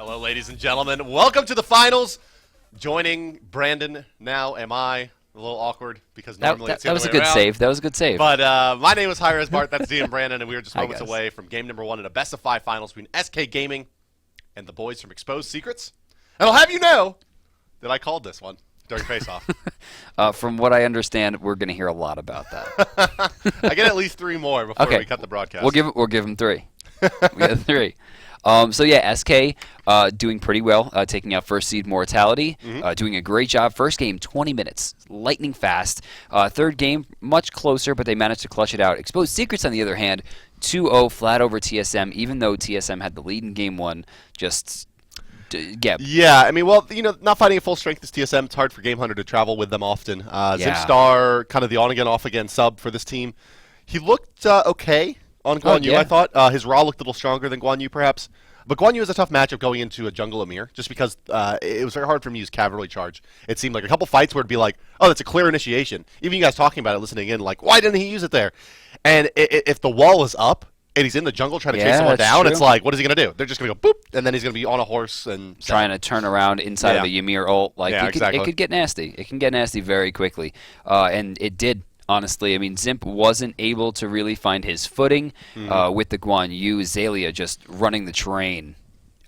Hello, ladies and gentlemen. Welcome to the finals. Joining Brandon now am I. A little awkward because normally it's the that other was a way good around. save. That was a good save. But my name is hi-rez Bart. That's DM Brandon, and we are just Hi, moments guys. away from game number 1 in a best-of-5 finals between SK Gaming and the boys from Exposed Secrets. And I'll have you know that I called this one during face-off. From what I understand, we're going to hear a lot about that. I get at least 3 more before we cut the broadcast. We'll give them 3. We got 3. So yeah, SK doing pretty well, taking out first seed Mortality, doing a great job. First game, 20 minutes, lightning fast. Third game, much closer, but they managed to clutch it out. Exposed Secrets, on the other hand, 2-0 flat over TSM, even though TSM had the lead in game 1. Just Geb. Yeah, I mean, well, not fighting at full strength is TSM. It's hard for Game Hunter to travel with them often. Zipstar, kind of the on-again, off-again sub for this team. He looked okay on Guan Yu, I thought. His Raw looked a little stronger than Guan Yu, perhaps. But Guan Yu is a tough matchup going into a jungle Amir, just because it was very hard for him to use cavalry charge. It seemed like a couple fights where it'd be like, oh, that's a clear initiation. Even you guys talking about it, listening in, like, why didn't he use it there? And if the wall is up and he's in the jungle trying to chase someone down, it's like, what is he going to do? They're just going to go boop, and then he's going to be on a horse and trying to turn around inside of a Ymir ult. Like, exactly. It could get nasty. It can get nasty very quickly. And it did. Honestly, I mean, Zimp wasn't able to really find his footing with the Guan Yu. Xaylia just running the train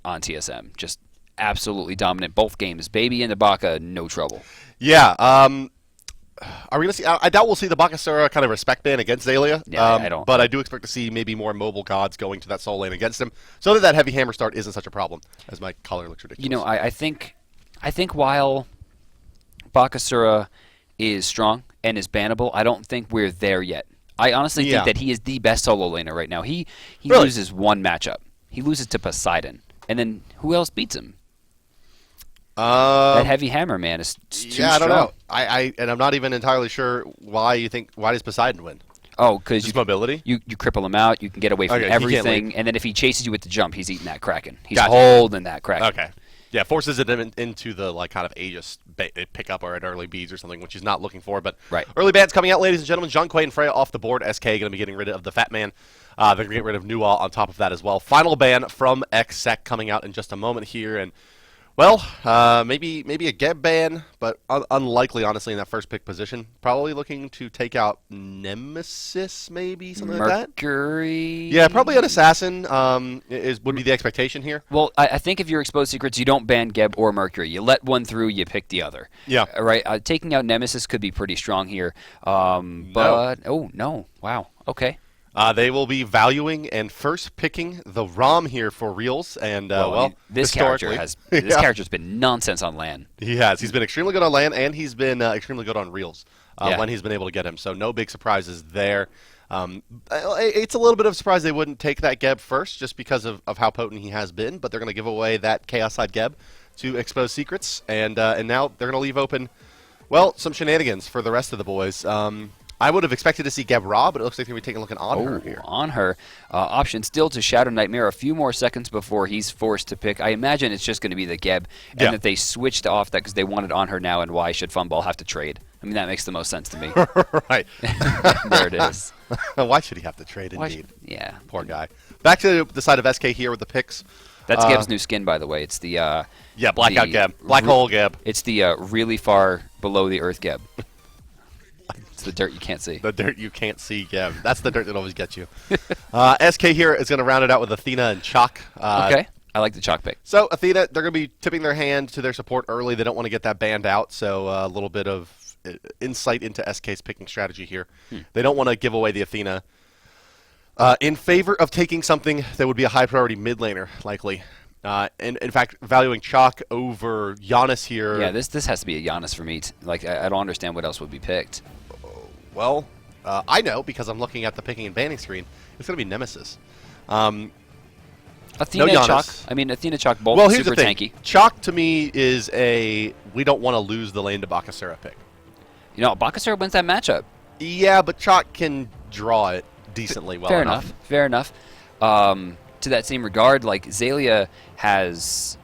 on TSM. Just absolutely dominant both games. Baby and Ibaka, no trouble. Yeah. Are we going to see... I doubt we'll see the Bakasura kind of respect ban against Xaylia. Yeah, I don't. But I do expect to see maybe more mobile gods going to that soul lane against him so that heavy hammer start isn't such a problem, as my color looks ridiculous. I think while Bakasura is strong and is bannable, I don't think we're there yet. I honestly think that he is the best solo laner right now. He really? loses one matchup. He loses to Poseidon. And then who else beats him? That heavy hammer, man, is too strong. I don't know. And I'm not even entirely sure why does Poseidon win? Oh, because mobility? You cripple him out, you can get away from he can't everything, leave. and then if he chases you with the jump, he's eating that Kraken. He's Gotcha. holding that Kraken. Okay. Yeah, forces it into the kind of Aegis pickup or an early beads or something, which he's not looking for. But early bans coming out, ladies and gentlemen. Jean Quay and Freya off the board. SK going to be getting rid of the Fat Man. They're going to get rid of Nual on top of that as well. Final ban from Exec coming out in just a moment here. And, well, maybe a Geb ban, but unlikely, honestly, in that first pick position. Probably looking to take out Nemesis, maybe, something like that. Mercury? Yeah, probably an Assassin would be the expectation here. Well, I think if you're Exposed Secrets, you don't ban Geb or Mercury. You let one through, you pick the other. Yeah. Right? Taking out Nemesis could be pretty strong here. Oh, no. Wow. Okay. They will be valuing and first picking the ROM here for reals, and this character's been nonsense on LAN. He has. He's been extremely good on LAN, and he's been extremely good on reels when he's been able to get him. So no big surprises there. It's a little bit of a surprise they wouldn't take that Geb first, just because of how potent he has been. But they're going to give away that Chaos Side Geb to Exposed Secrets, and now they're going to leave open, some shenanigans for the rest of the boys. I would have expected to see Geb Ra, but it looks like they're going to be taking a look at Anher here. Anher. Option still to Shadow Nightmare. A few more seconds before he's forced to pick. I imagine it's just going to be the Geb, and that they switched off that because they wanted Anher now, and why should Funball have to trade? I mean, that makes the most sense to me. Right. There it is. Why should he have to trade, indeed? Yeah. Poor guy. Back to the side of SK here with the picks. That's Geb's new skin, by the way. It's the... Blackout Geb. Black Hole Geb. It's the really far below the earth Geb. It's the dirt you can't see. The dirt you can't see, Geb. That's the dirt that always gets you. SK here is going to round it out with Athena and Chalk. Okay. I like the Chalk pick. So, Athena, they're going to be tipping their hand to their support early. They don't want to get that banned out, so a little bit of insight into SK's picking strategy here. They don't want to give away the Athena in favor of taking something that would be a high-priority mid laner, likely. And in fact, valuing Chalk over Giannis here. Yeah, this has to be a Giannis for me. I don't understand what else would be picked. Well, I know because I'm looking at the picking and banning screen. It's going to be Nemesis. Athena no and Chalk. I mean, Athena Chalk both well, here's super the thing. tanky. Chalk to me is we don't want to lose the lane to Bakasura pick. Bakasura wins that matchup. Yeah, but Chalk can draw it decently well enough. Fair enough. To that same regard, Xaylia has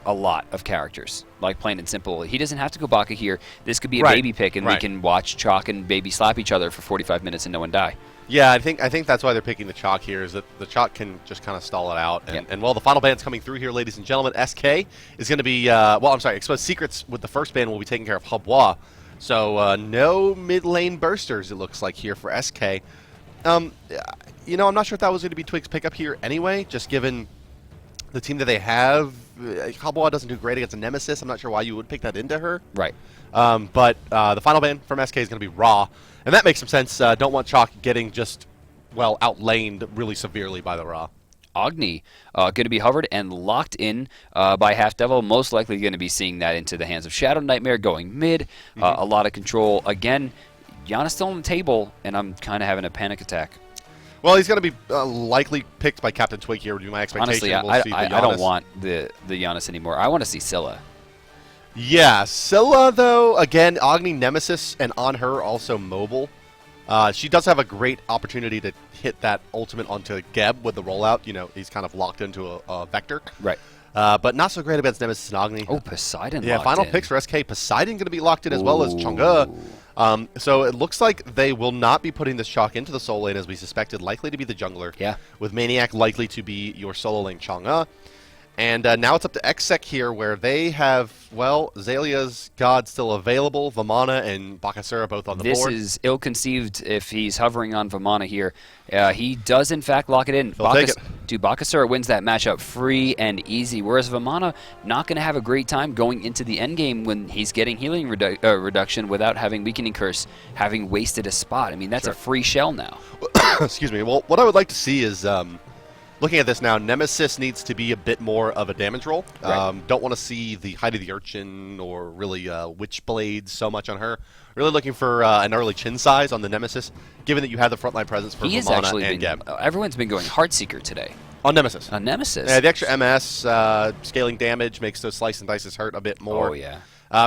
a lot of characters, like plain and simple. He doesn't have to go Baka here. This could be a baby pick, and we can watch Chalk and Baby slap each other for 45 minutes and no one die. Yeah, I think that's why they're picking the Chalk here, is that the Chalk can just kind of stall it out. And well, the final ban's coming through here, ladies and gentlemen. SK is going to be, Exposed Secrets with the first ban will be taking care of Hubwa. So no mid lane bursters, it looks like, here for SK. I'm not sure if that was going to be Twig's pickup here anyway, just given the team that they have. Hubwa doesn't do great against a Nemesis. I'm not sure why you would pick that into her. Right. But the final ban from SK is going to be Raw. And that makes some sense. Don't want Chalk getting just, outlaned really severely by the Raw. Agni going to be hovered and locked in by Half Devil. Most likely going to be seeing that into the hands of Shadow Nightmare going mid. A lot of control. Again, Yana's still on the table, and I'm kind of having a panic attack. Well, he's going to be likely picked by Captain Twig here, would be my expectation. Honestly, I don't want the Giannis anymore. I want to see Scylla. Yeah, Scylla, though, again, Agni Nemesis, and on her also mobile. She does have a great opportunity to hit that ultimate onto Geb with the rollout. He's kind of locked into a vector. Right. But not so great against Nemesis and Agni. Oh, Poseidon locked final in. Picks for SK. Poseidon going to be locked in as well as Chang'e. So it looks like they will not be putting this Chalk into the solo lane as we suspected, likely to be the jungler. Yeah. With Maniac likely to be your solo lane Chang'e. And now it's up to Xsec here, where they have, Zalia's God still available, Vamana and Bakasura both on the board. This is ill-conceived if he's hovering on Vamana here. He does, in fact, lock it in. Take it. Dude, Bakasura wins that matchup free and easy, whereas Vamana not going to have a great time going into the endgame when he's getting healing reduction without having Weakening Curse, having wasted a spot. I mean, that's a free shell now. Excuse me. Well, what I would like to see is... looking at this now, Nemesis needs to be a bit more of a damage roll. Right. Don't want to see the Height of the Urchin or really Witchblade so much on her. Really looking for an early chin size on the Nemesis, given that you have the frontline presence for Vamana and Geb. Everyone's been going Heartseeker today. On Nemesis. On Nemesis. Yeah, the extra MS scaling damage makes those slice and dices hurt a bit more. Oh, yeah.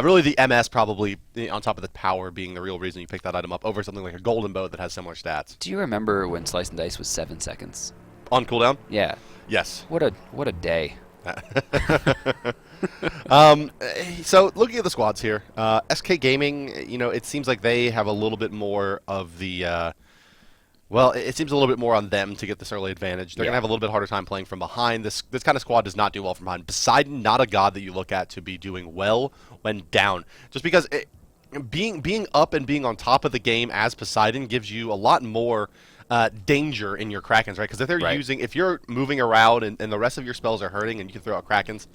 Really, the MS probably, on top of the power, being the real reason you pick that item up over something like a Golden Bow that has similar stats. Do you remember when Slice and Dice was 7 seconds? On cooldown? Yeah. Yes. What a day. So looking at the squads here, SK Gaming, it seems like they have a little bit more of the, it seems a little bit more on them to get this early advantage. They're going to have a little bit harder time playing from behind. This kind of squad does not do well from behind. Poseidon, not a god that you look at to be doing well when down. Just because being up and being on top of the game as Poseidon gives you a lot more danger in your Krakens, right? Because if they're if you're moving around and the rest of your spells are hurting and you can throw out Krakens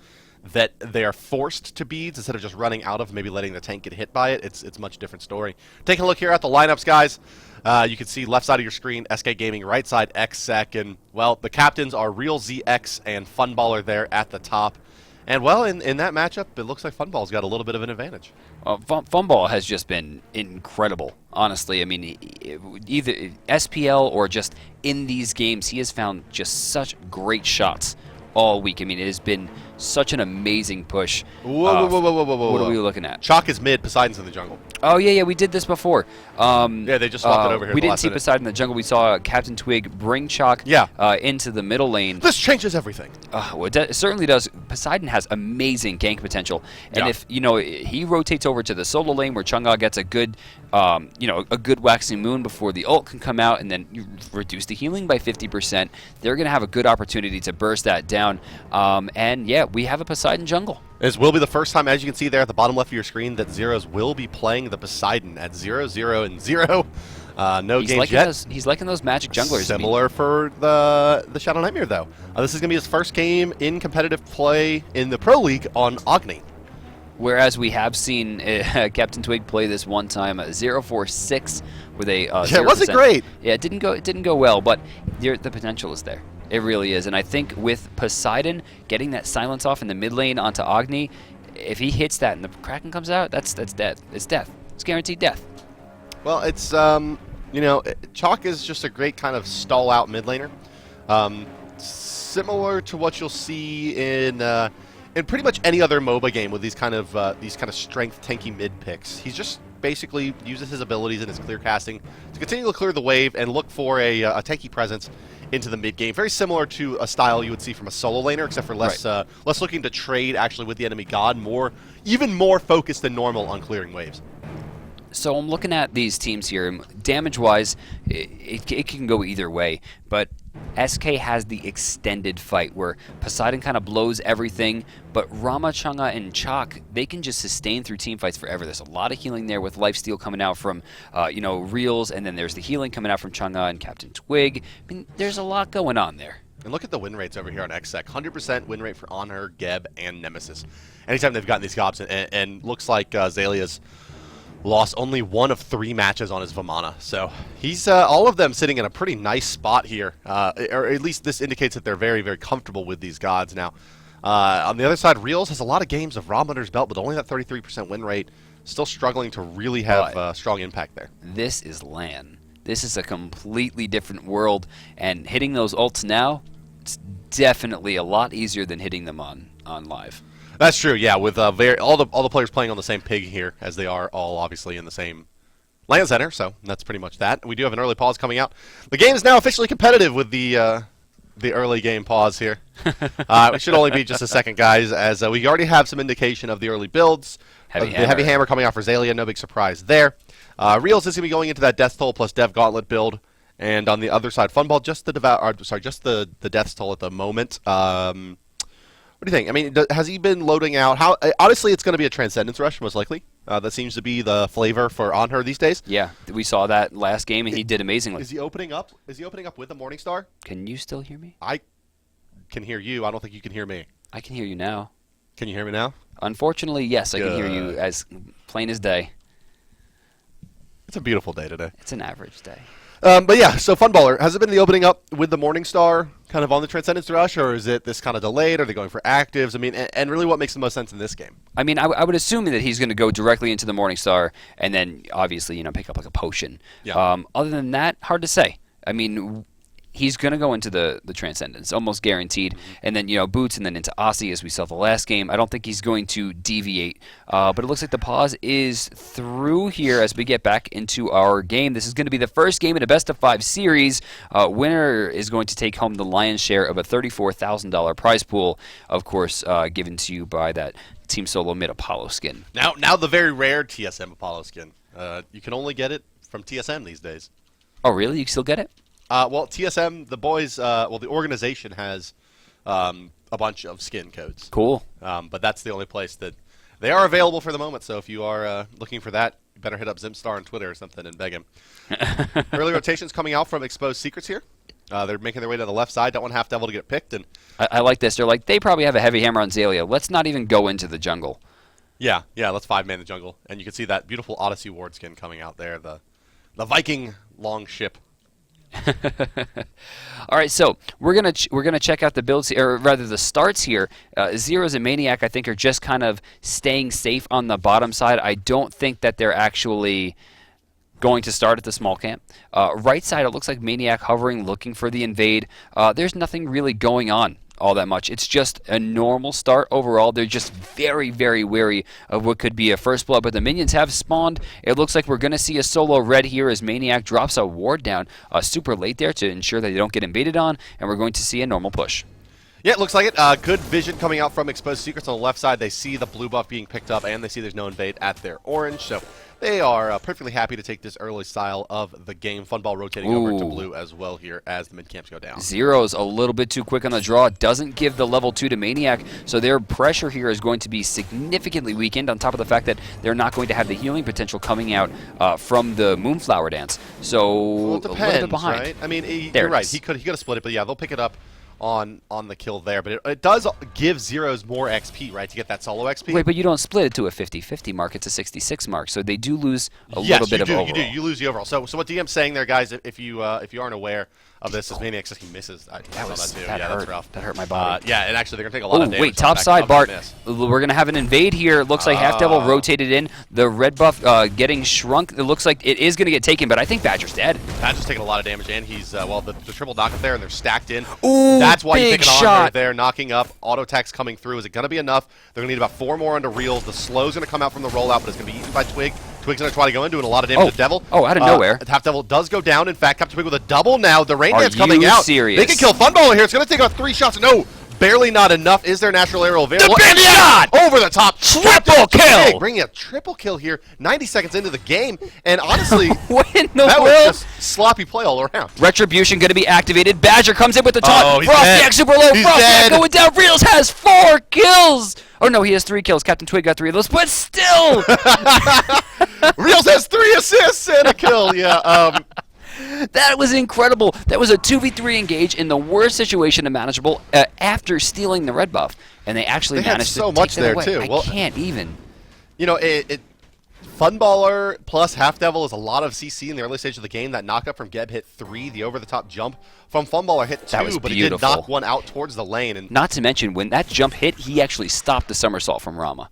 that they are forced to beads instead of just running out of, maybe letting the tank get hit by it, it's a much different story. Taking a look here at the lineups, guys. You can see left side of your screen, SK Gaming, right side, Xsec, and, the captains are Real ZX and Funballer there at the top. And, in that matchup, it looks like Funball's got a little bit of an advantage. Funball has just been incredible, honestly. I mean, either SPL or just in these games, he has found just such great shots all week. I mean, it has been such an amazing push. Whoa. What are we looking at? Chalk is mid, Poseidon's in the jungle. Oh, yeah, we did this before. Yeah, they just swapped it over here. We didn't see Poseidon in the jungle. We saw Captain Twig bring Chalk into the middle lane. This changes everything. It certainly does. Poseidon has amazing gank potential. And if, he rotates over to the solo lane where Chang'e gets a good, a good waxing moon before the ult can come out, and then you reduce the healing by 50%, they're going to have a good opportunity to burst that down. And, we have a Poseidon jungle. This will be the first time, as you can see there at the bottom left of your screen, that Zeros will be playing the Poseidon at 0-0 and 0. No games yet. He's liking those magic junglers. Similar for the Shadow Nightmare, though. This is going to be his first game in competitive play in the Pro League on Agni. Whereas we have seen Captain Twig play this one time, 0-4-6 with a 0%. It wasn't great. Yeah, it didn't go well, but the potential is there. It really is, and I think with Poseidon getting that silence off in the mid lane onto Agni, if he hits that and the Kraken comes out, that's death. It's death. It's guaranteed death. Well, it's Chalk is just a great kind of stall out mid laner, similar to what you'll see in in pretty much any other MOBA game with these kind of strength tanky mid picks, he just basically uses his abilities and his clear casting to continue to clear the wave and look for a tanky presence into the mid game. Very similar to a style you would see from a solo laner, except for less looking to trade actually with the enemy god, even more focused than normal on clearing waves. So I'm looking at these teams here, and damage-wise, it can go either way, but SK has the extended fight where Poseidon kind of blows everything, but Rama, Chang'e, and Chaac, they can just sustain through team fights forever. There's a lot of healing there with lifesteal coming out from, Reels, and then there's the healing coming out from Chang'e and Captain Twig. I mean, there's a lot going on there. And look at the win rates over here on XSEC. 100% win rate for Honor, Geb, and Nemesis. Anytime they've gotten these gobs, and looks like Zalia's lost only 1 of 3 matches on his Vamana. So he's all of them sitting in a pretty nice spot here. Or at least this indicates that they're very, very comfortable with these gods. Now, on the other side, Reels has a lot of games of Rob under his belt, but only that 33% win rate. Still struggling to really have strong impact there. This is LAN. This is a completely different world, and hitting those ults now, it's definitely a lot easier than hitting them on live. That's true, yeah. With all the players playing on the same pig here, as they are all obviously in the same LAN center, so that's pretty much that. We do have an early pause coming out. The game is now officially competitive with the early game pause here. It should only be just a second, guys, as we already have some indication of the early builds. The Heavy Hammer coming out for Zalia, no big surprise there. Reels is going to be going into that Death Toll plus Dev Gauntlet build, and on the other side, Funball just the Death Toll at the moment. What do you think? I mean, has he been loading out? Honestly, it's going to be a Transcendence Rush, most likely. That seems to be the flavor for Onher these days. Yeah, we saw that last game, and he did amazingly. Is he opening up? Is he opening up with the Morningstar? Can you still hear me? I can hear you. I don't think you can hear me. I can hear you now. Can you hear me now? Unfortunately, yes, I can hear you as plain as day. It's a beautiful day today. It's an average day. But yeah, so Funballer, has it been the opening up with the Morningstar kind of on the Transcendence Rush, or is it this kind of delayed? Are they going for actives? I mean, and really what makes the most sense in this game? I mean, I would assume that he's going to go directly into the Morningstar and then obviously, pick up like a potion. Yeah. Other than that, hard to say. I mean, he's going to go into the Transcendence, almost guaranteed. And then, Boots, and then into Aussie, as we saw the last game. I don't think he's going to deviate. But it looks like the pause is through here as we get back into our game. This is going to be the first game in a best-of-5 series. Winner is going to take home the lion's share of a $34,000 prize pool, of course, given to you by that Team Solo Mid Apollo skin. Now the very rare TSM Apollo skin. You can only get it from TSM these days. Oh, really? You can still get it? Well, TSM, the boys, the organization has a bunch of skin codes. Cool. But that's the only place that they are available for the moment. So if you are looking for that, you better hit up Zimstar on Twitter or something and beg him. Early rotations coming out from Exposed Secrets here. They're making their way to the left side. Don't want Half Devil to get picked. And I like this. They're like, they probably have a Heavy Hammer on Zalia. Let's not even go into the jungle. Yeah, let's 5-man the jungle. And you can see that beautiful Odyssey Ward skin coming out there, the Viking long ship. All right, so we're gonna check out the builds, or rather the starts here. Zeros and Maniac, I think, are just kind of staying safe on the bottom side. I don't think that they're actually going to start at the small camp. Right side, it looks like Maniac hovering, looking for the invade. There's nothing really going on all that much. It's just a normal start overall. They're just very, very wary of what could be a first blood, but the minions have spawned. It looks like we're going to see a solo red here as Maniac drops a ward down super late there to ensure that they don't get invaded on, and we're going to see a normal push. Yeah, it looks like it. Good vision coming out from Exposed Secrets on the left side. They see the blue buff being picked up, and they see there's no invade at their orange, so they are perfectly happy to take this early style of the game. Funball rotating over to blue as well here as the mid camps go down. Zero's a little bit too quick on the draw. Doesn't give the level 2 to Maniac, so their pressure here is going to be significantly weakened, on top of the fact that they're not going to have the healing potential coming out from the Moonflower Dance. So it depends, a little bit behind. Right? I mean, you're right. He could have split it, but yeah, they'll pick it up on the kill there, but it does give Zeros more XP, right, to get that solo XP. Wait, but you don't split it to a 50-50 mark. It's a 66 mark, so they do lose a little bit of overall. Yes, you do. You lose the overall. So what DM's saying there, guys, if you aren't aware of this, is Maniac says he misses. I saw that too. That hurt. That's rough. That hurt my body. Yeah, and actually they're gonna take a lot of damage. Wait, top side, Bart. We're gonna have an invade here. Looks like Half Devil rotated in. The red buff getting shrunk. It looks like it is gonna get taken, but I think Badger's dead. Badger's taking a lot of damage, and he's the triple knock up there, and they're stacked in. Ooh, That's why you big pick it on shot. right there, knocking up. Auto attacks coming through. Is it going to be enough? They're going to need about 4 more onto reels. The slow's going to come out from the rollout, but it's going to be eaten by Twig. Twig's going to try to go in, doing a lot of damage to Devil. Oh, out of nowhere. Half Devil does go down. In fact, Captain Twig with a double now. The Rain Dance coming you out. serious? They can kill Funballer here. It's going to take about 3 shots. No, barely not enough. Is there natural aerial available? The big shot! Over the top. Triple kill! Twig bringing a triple kill here 90 seconds into the game. And honestly, what in the that world? was just sloppy play all around. Retribution going to be activated. Badger comes in with the taunt. Oh, he's Frostiac dead. super low. He's Frostiac dead. going down. Reels has 4 kills. Oh, no, he has 3 kills. Captain Twig got 3 of those, but still. Reels has 3 assists and a kill. Yeah. That was incredible. That was a 2v3 engage in the worst situation imaginable after stealing the red buff. And they actually managed so to much take that there, away. too. I can't even. You know, Funballer plus Half Devil is a lot of CC in the early stage of the game. That knockup from Geb hit 3. The over-the-top jump from Funballer hit 2, That was but he did beautiful. knock 1 out towards the lane. And Not to mention, when that jump hit, he actually stopped the somersault from Rama.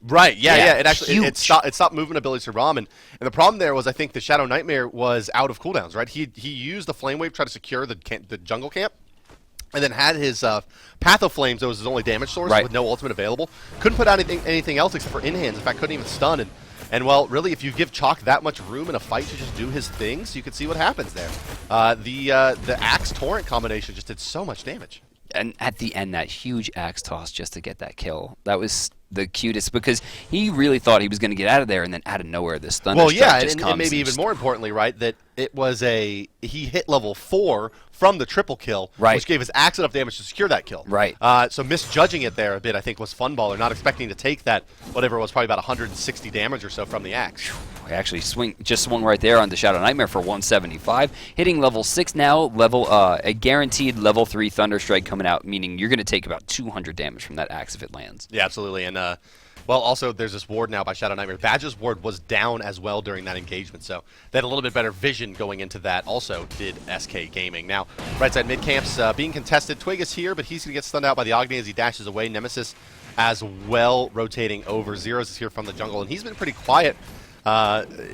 right, yeah. Yeah, It actually huge. it stopped movement abilities to Ram, and the problem there was I think the Shadow Nightmare was out of cooldowns. Right, he used the Flame Wave to try to secure the jungle camp. And then had his Path of Flames, that was his only damage source, Right. with no ultimate available. Couldn't put out anything else except for in-hands. In fact, couldn't even stun. And well, really, if you give Chalk that much room in a fight to just do his things, you can see what happens there. The Axe Torrent combination just did so much damage. And at the end, that huge axe toss just to get that kill. That was the cutest because he really thought he was going to get out of there, and then out of nowhere, this thunder strike just comes. And maybe even more importantly, right, that it was he hit level 4 from the triple kill, right, which gave his axe enough damage to secure that kill. Right. So misjudging it there a bit, I think, was Funballer, not expecting to take that, whatever it was, probably about 160 damage or so from the axe. I actually just swung right there on the Shadow Nightmare for 175, hitting level 6 now, a guaranteed level 3 Thunder Strike coming out, meaning you're going to take about 200 damage from that axe if it lands. Yeah, absolutely. And well, also there's this ward now by Shadow Nightmare. Badge's ward was down as well during that engagement, so they had a little bit better vision going into that. Also did SK Gaming. Now, right side mid camps being contested. Twig is here, but he's going to get stunned out by the Agni as he dashes away. Nemesis as well rotating over. Zeros is here from the jungle, and he's been pretty quiet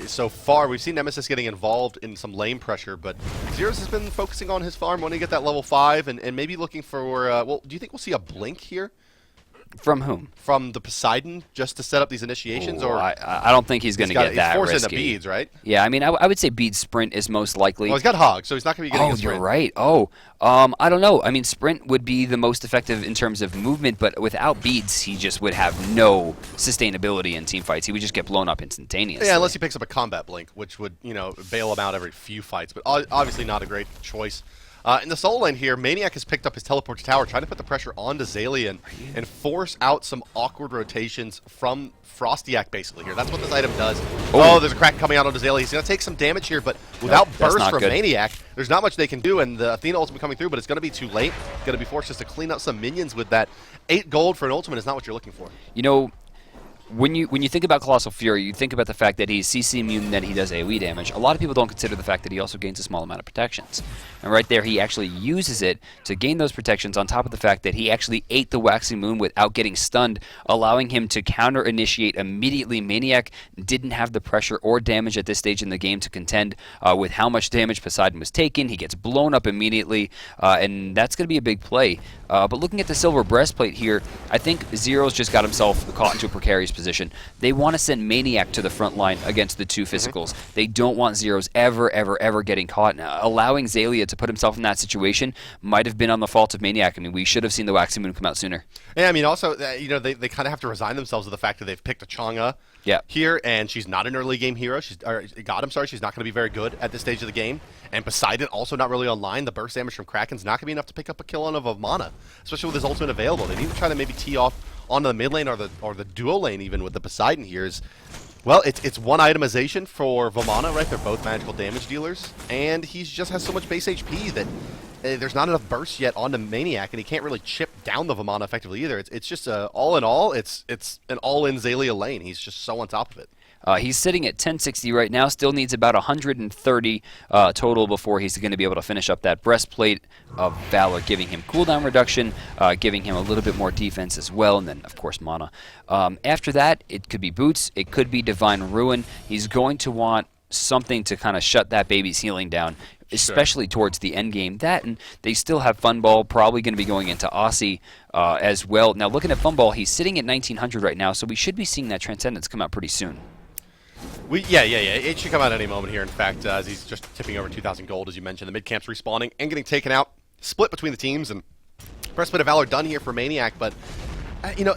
so far. We've seen Nemesis getting involved in some lane pressure, but Zeros has been focusing on his farm, wanting to get that level 5, and maybe looking for, well, do you think we'll see a blink here? From whom? From the Poseidon, just to set up these initiations, or I don't think he's going to get that He's forced risky. into beads, right? Yeah, I mean, I would say bead sprint is most likely. Well, he's got Hog, so he's not going to be getting a sprint. You're right. I don't know. I mean, sprint would be the most effective in terms of movement, but without beads, he just would have no sustainability in team fights. He would just get blown up instantaneously. Yeah, unless he picks up a combat blink, which would, bail him out every few fights, but obviously not a great choice. In the solo lane here, Maniac has picked up his teleport to tower, trying to put the pressure onto Zalian and force out some awkward rotations from Frostiac, basically, here. That's what this item does. Oh, there's a crack coming out onto Zalian. He's going to take some damage here, but without burst from Maniac, there's not much they can do, and the Athena ultimate coming through, but it's going to be too late. Going to be forced just to clean up some minions with that. 8 gold for an ultimate is not what you're looking for. When you think about Colossal Fury, you think about the fact that he's CC immune and that he does AoE damage. A lot of people don't consider the fact that he also gains a small amount of protections. And right there, he actually uses it to gain those protections on top of the fact that he actually ate the Waxing Moon without getting stunned, allowing him to counter-initiate immediately. Maniac didn't have the pressure or damage at this stage in the game to contend with how much damage Poseidon was taking. He gets blown up immediately, and that's going to be a big play. But looking at the Silver Breastplate here, I think Zero's just got himself caught into a precarious position. They want to send Maniac to the front line against the two physicals. They don't want Zeros ever getting caught. Now, allowing Zalia to put himself in that situation might have been on the fault of Maniac. I mean, we should have seen the Waxing Moon come out sooner. Yeah, I mean, also, they kind of have to resign themselves to the fact that they've picked a Chang'e here, and she's not an early game hero. She's not going to be very good at this stage of the game. And Poseidon also not really online. The burst damage from Kraken's not going to be enough to pick up a kill on of Mana, especially with his ultimate available. They need to try to maybe tee off onto the mid lane or the duo lane even with the Poseidon here. Well, it's one itemization for Vamana, right? They're both magical damage dealers, and he just has so much base HP that there's not enough burst yet onto Maniac, and he can't really chip down the Vamana effectively either. It's just all in all, it's an all-in Zalia lane. He's just so on top of it. He's sitting at 1060 right now, still needs about 130 total before he's going to be able to finish up that Breastplate of Valor, giving him cooldown reduction, giving him a little bit more defense as well, and then, of course, mana. After that, it could be Boots, it could be Divine Ruin. He's going to want something to kind of shut that baby's healing down. especially towards the end game. That, and they still have Funball, probably going to be going into Aussie as well. Now, looking at Funball, he's sitting at 1900 right now, so we should be seeing that Transcendence come out pretty soon. Yeah. It should come out any moment here. In fact, as he's just tipping over 2,000 gold, as you mentioned, the mid-camp's respawning and getting taken out, split between the teams, and Breastplate of Valor done here for Maniac, but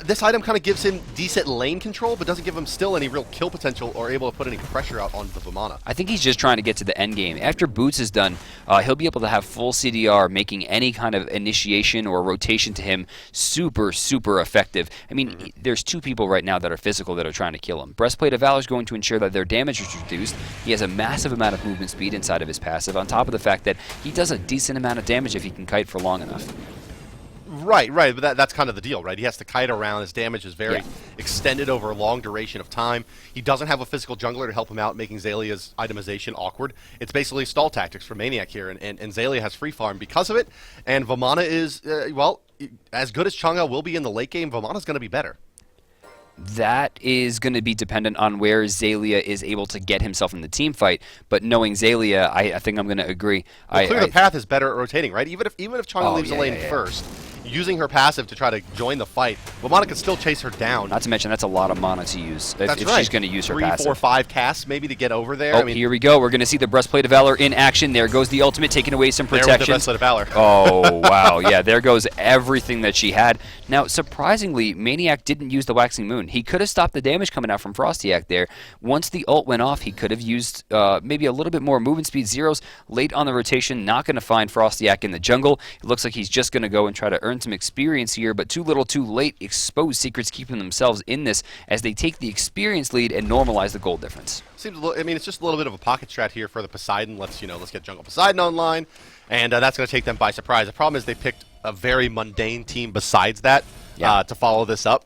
this item kind of gives him decent lane control, but doesn't give him still any real kill potential or able to put any pressure out on the Vamana. I think he's just trying to get to the end game. After Boots is done, he'll be able to have full CDR, making any kind of initiation or rotation to him super, super effective. I mean, there's two people right now that are physical that are trying to kill him. Breastplate of Valor is going to ensure that their damage is reduced. He has a massive amount of movement speed inside of his passive, on top of the fact that he does a decent amount of damage if he can kite for long enough. Right, but that's kind of the deal, right? He has to kite around. His damage is very extended over a long duration of time. He doesn't have a physical jungler to help him out, making Zalia's itemization awkward. It's basically stall tactics for Maniac here, and Zalia has free farm because of it. And Vamana is, well, as good as Chang'e will be in the late game, Vamana's going to be better. That is going to be dependent on where Zalia is able to get himself in the team fight. But knowing Zalia, I think I'm going to agree. Clear the path is better at rotating, right? Even if Chang'e leaves the lane first, using her passive to try to join the fight, Vamana can still chase her down. Not to mention, that's a lot of mana to use if she's going to use her 3, passive. 4, 5 casts maybe to get over there. Oh, here we go. We're going to see the Breastplate of Valor in action. There goes the ultimate, taking away some protection. There with the Breastplate of Valor. Oh, wow. Yeah, there goes everything that she had. Now, surprisingly, Maniac didn't use the Waxing Moon. He could have stopped the damage coming out from Frostyak there. Once the ult went off, he could have used maybe a little bit more movement speed. Zeros late on the rotation, not going to find Frostyak in the jungle. It looks like he's just going to go and try to earn some experience here, but too little too late. Exposed Secrets keeping themselves in this as they take the experience lead and normalize the gold difference. Seems a little, I mean, it's just a little bit of a pocket strat here for the Poseidon. Let's get Jungle Poseidon online, and that's going to take them by surprise. The problem is they picked a very mundane team besides that to follow this up.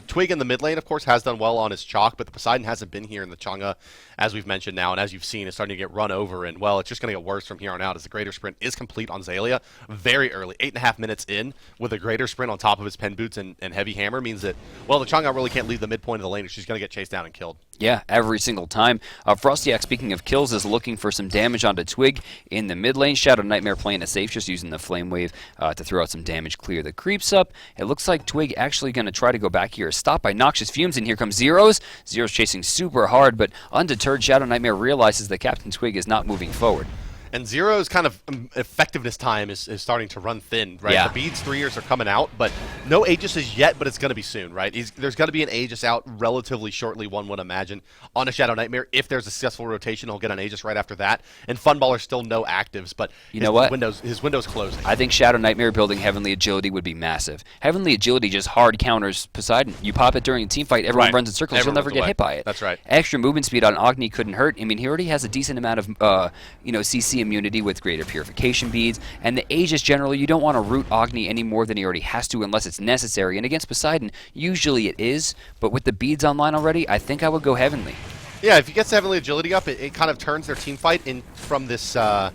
Twig in the mid lane, of course, has done well on his chalk, but the Poseidon hasn't been here in the Chang'e, as we've mentioned now, and as you've seen, is starting to get run over, and, well, it's just going to get worse from here on out as the Greater Sprint is complete on Zalia very early. 8.5 minutes in with a Greater Sprint on top of his Pen Boots and Heavy Hammer means that, well, the Chang'e really can't leave the midpoint of the lane, or she's going to get chased down and killed. Yeah, every single time. Frostyak, speaking of kills, is looking for some damage onto Twig in the mid lane. Shadow Nightmare playing it safe, just using the Flame Wave to throw out some damage, clear the creeps up. It looks like Twig actually going to try to go back here. Stopped by Noxious Fumes, and here comes Zeros. Zeros chasing super hard, but undeterred, Shadow Nightmare realizes that Captain Twig is not moving forward. And Zero's kind of effectiveness time is starting to run thin, right? Yeah. The beads 3 years are coming out, but no Aegis yet, but it's going to be soon, right? There's going to be an Aegis out relatively shortly, one would imagine, on a Shadow Nightmare. If there's a successful rotation, he'll get an Aegis right after that. And Funballer still no actives, but you know what? His window's closing. I think Shadow Nightmare building Heavenly Agility would be massive. Heavenly Agility just hard counters Poseidon. You pop it during a team fight, everyone runs in circles, you'll never get hit by it. That's right. Extra movement speed on Agni couldn't hurt. I mean, he already has a decent amount of CC immunity with Greater Purification beads, and the Aegis generally, you don't want to root Agni any more than he already has to unless it's necessary, and against Poseidon, usually it is, but with the beads online already, I think I would go Heavenly. Yeah, if he gets Heavenly Agility up, it kind of turns their team fight in from this kind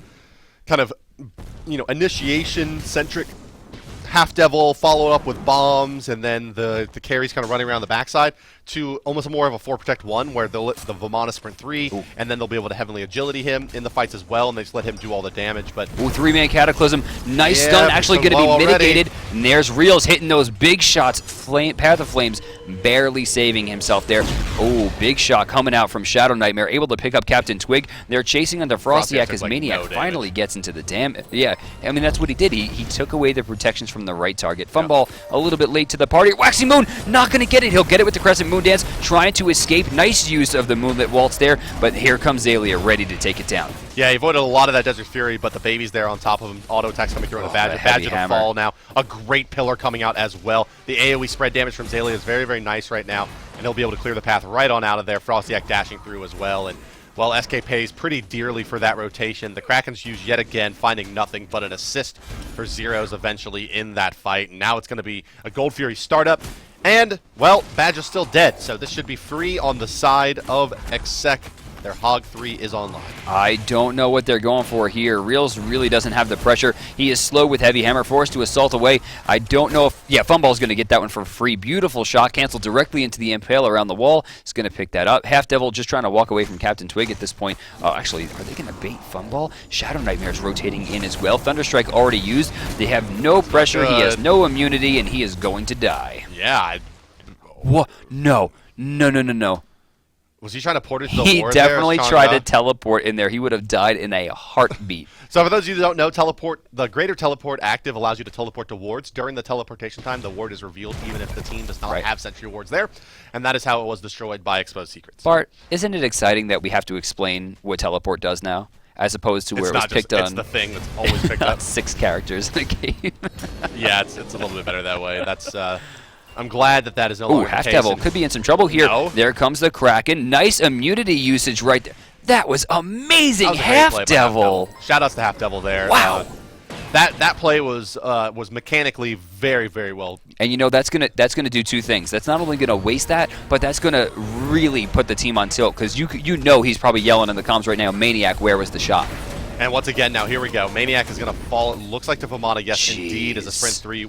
of, initiation-centric half-devil, followed up with bombs, and then the carries kind of running around the backside, to almost more of a 4-protect-1, where they'll let the Vamana sprint 3, and then they'll be able to Heavenly Agility him in the fights as well, and they just let him do all the damage. But 3-man Cataclysm, stun, actually going to be mitigated. And there's Reels hitting those big shots. Path of Flames barely saving himself there. Oh, big shot coming out from Shadow Nightmare, able to pick up Captain Twig. They're chasing under Frostyak as Maniac finally gets into the damage. Yeah, I mean, that's what he did. He took away the protections from the right target. Funball a little bit late to the party. Waxing Moon, not going to get it. He'll get it with the Crescent Moon Dance, trying to escape. Nice use of the Moonlit Waltz there, but here comes Zalia ready to take it down. Yeah, he avoided a lot of that Desert Fury, but the baby's there on top of him. Auto attacks coming through on the Badger to fall now. A great pillar coming out as well. The AoE spread damage from Zalia is very, very nice right now, and he'll be able to clear the path right on out of there. Frostyak dashing through as well, and well, SK pays pretty dearly for that rotation. The Kraken's used yet again, finding nothing but an assist for Zeros eventually in that fight. And now it's going to be a Gold Fury startup. And, well, Badger's still dead, so this should be free on the side of Exec Their Hog 3 is online. I don't know what they're going for here. Reels really doesn't have the pressure. He is slow with Heavy Hammer, forced to assault away. I don't know if... Yeah, Funball's going to get that one for free. Beautiful shot, canceled directly into the impale around the wall. He's going to pick that up. Half Devil just trying to walk away from Captain Twig at this point. Actually, are they going to bait Funball? Shadow Nightmare's rotating in as well. Thunderstrike already used. They have no pressure. He has no immunity, and he is going to die. Yeah. What? No. No. Was he trying to port it to the He ward definitely there, tried to teleport in there. He would have died in a heartbeat. So for those of you who don't know, the greater teleport active allows you to teleport to wards. During the teleportation time, the ward is revealed even if the team does not have sentry wards there. And that is how it was destroyed by Exposed Secrets. Bart, isn't it exciting that we have to explain what teleport does now? As opposed to where it was picked on. It's the thing that's always picked up. 6 characters in the game. Yeah, it's a little bit better that way. That's... I'm glad that is no longer the case. Half Devil could be in some trouble here. No. There comes the Kraken. Nice immunity usage right there. That was amazing, Half Devil. Shout outs to Half Devil there. Wow. That play was mechanically very, very well. And you know that's gonna do 2 things. That's not only gonna waste that, but that's gonna really put the team on tilt because you know he's probably yelling in the comms right now, Maniac, where was the shot? And once again, now here we go. Maniac is gonna fall. It looks like to Vamana, yes, indeed, as a sprint 3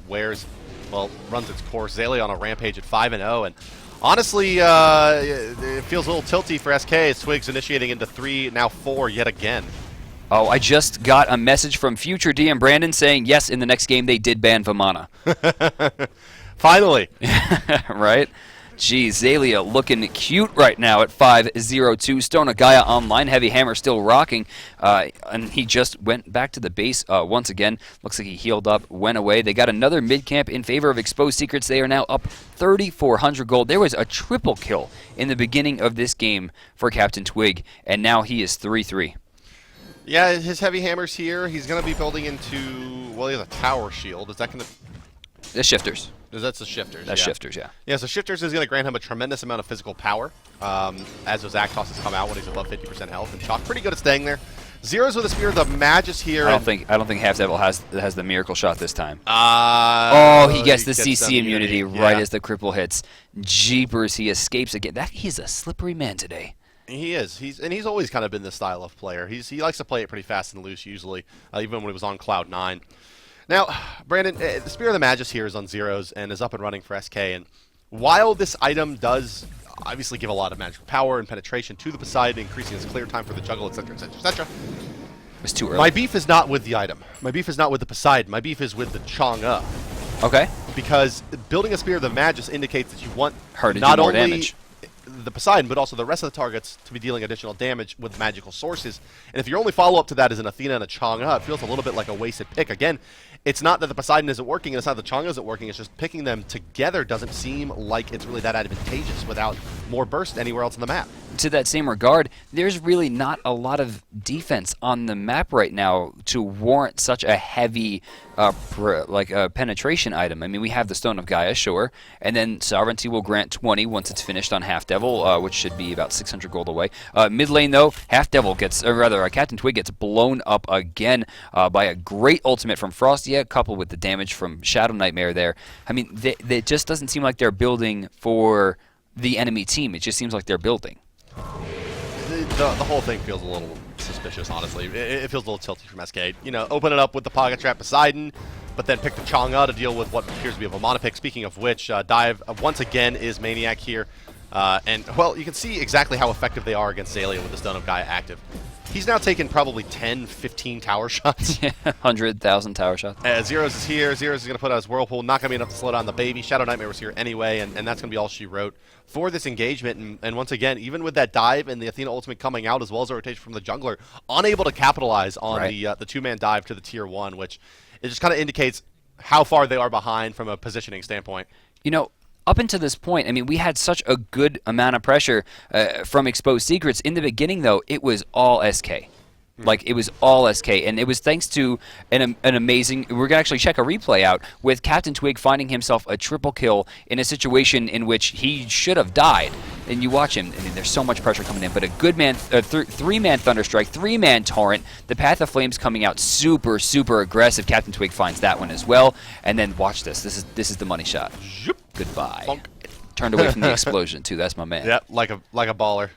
runs its course. Zaylee on a rampage at 5-0, and honestly, it feels a little tilty for SK as Twig's initiating into 3, now 4 yet again. Oh, I just got a message from future DM Brandon saying, yes, in the next game they did ban Vamana. Finally. Right? Geez, Zalia looking cute right now at 5-0-2. Stone of Gaia online. Heavy Hammer still rocking. And he just went back to the base once again. Looks like he healed up, went away. They got another mid-camp in favor of Exposed Secrets. They are now up 3,400 gold. There was a triple kill in the beginning of this game for Captain Twig, and now he is 3-3. Yeah, his Heavy Hammer's here. He's going to be building into, well, he has a tower shield. Is that going to... The shifters. That's the shifters. That's shifters, yeah. Yeah, so shifters is going to grant him a tremendous amount of physical power as those Actosses come out when he's above 50% health. And Chalk pretty good at staying there. Zeros with a Spear of the Magus here. I don't think Half Devil has the miracle shot this time. He gets the CC immunity right as the cripple hits. Jeepers, he escapes again. He's a slippery man today. He is. He's always kind of been this style of player. He likes to play it pretty fast and loose usually, even when he was on Cloud 9. Now, Brandon, the Spear of the Magus here is on Zeros and is up and running for SK. And while this item does obviously give a lot of magical power and penetration to the Poseidon, increasing his clear time for the jungle, etc., etc., etc., it's too early. My beef is not with the item. My beef is not with the Poseidon. My beef is with the Chang'e. Okay. Because building a Spear of the Magus indicates that you want her to not do more only damage. The Poseidon, but also the rest of the targets to be dealing additional damage with magical sources. And if your only follow-up to that is an Athena and a Chang'e, it feels a little bit like a wasted pick. Again, it's not that the Poseidon isn't working, and it's not that the Chang'e isn't working, it's just picking them together doesn't seem like it's really that advantageous without more burst anywhere else on the map. To that same regard, there's really not a lot of defense on the map right now to warrant such a heavy penetration item. I mean, we have the Stone of Gaia, sure, and then Sovereignty will grant 20 once it's finished on Half Devil, which should be about 600 gold away. Mid lane, though, Half Devil gets, or rather, Captain Twig gets blown up again by a great ultimate from Frostia, coupled with the damage from Shadow Nightmare there. I mean, it just doesn't seem like they're building for the enemy team. It just seems like they're building. The whole thing feels a little suspicious, honestly. It feels a little tilty from SK. You know, open it up with the Pocket Trap Poseidon, but then pick the Chang'e to deal with what appears to be a Vamana pick. Speaking of which, Dive once again is Maniac here. And, well, you can see exactly how effective they are against Zalia with the Stone of Gaia active. He's now taken probably 10, 15 tower shots. 100,000 tower shots. Zeros is here. Zeros is going to put out his Whirlpool. Not going to be enough to slow down the baby. Shadow Nightmare was here anyway, and that's going to be all she wrote for this engagement. And once again, even with that dive and the Athena ultimate coming out, as well as a rotation from the jungler, unable to capitalize on the two-man dive to the tier 1, which it just kind of indicates how far they are behind from a positioning standpoint. You know, up until this point, I mean, we had such a good amount of pressure from Exposed Secrets. In the beginning, though, it was all SK. Like, it was all SK, and it was thanks to an amazing... We're going to actually check a replay out with Captain Twig finding himself a triple kill in a situation in which he should have died. And you watch him, I mean, there's so much pressure coming in, but a good man, three-man Thunderstrike, three-man Torrent, the Path of Flames coming out super, super aggressive. Captain Twig finds that one as well, and then watch this. This is the money shot. Zoop. Goodbye. Bonk. Turned away from the explosion, too. That's my man. Yep, like a baller.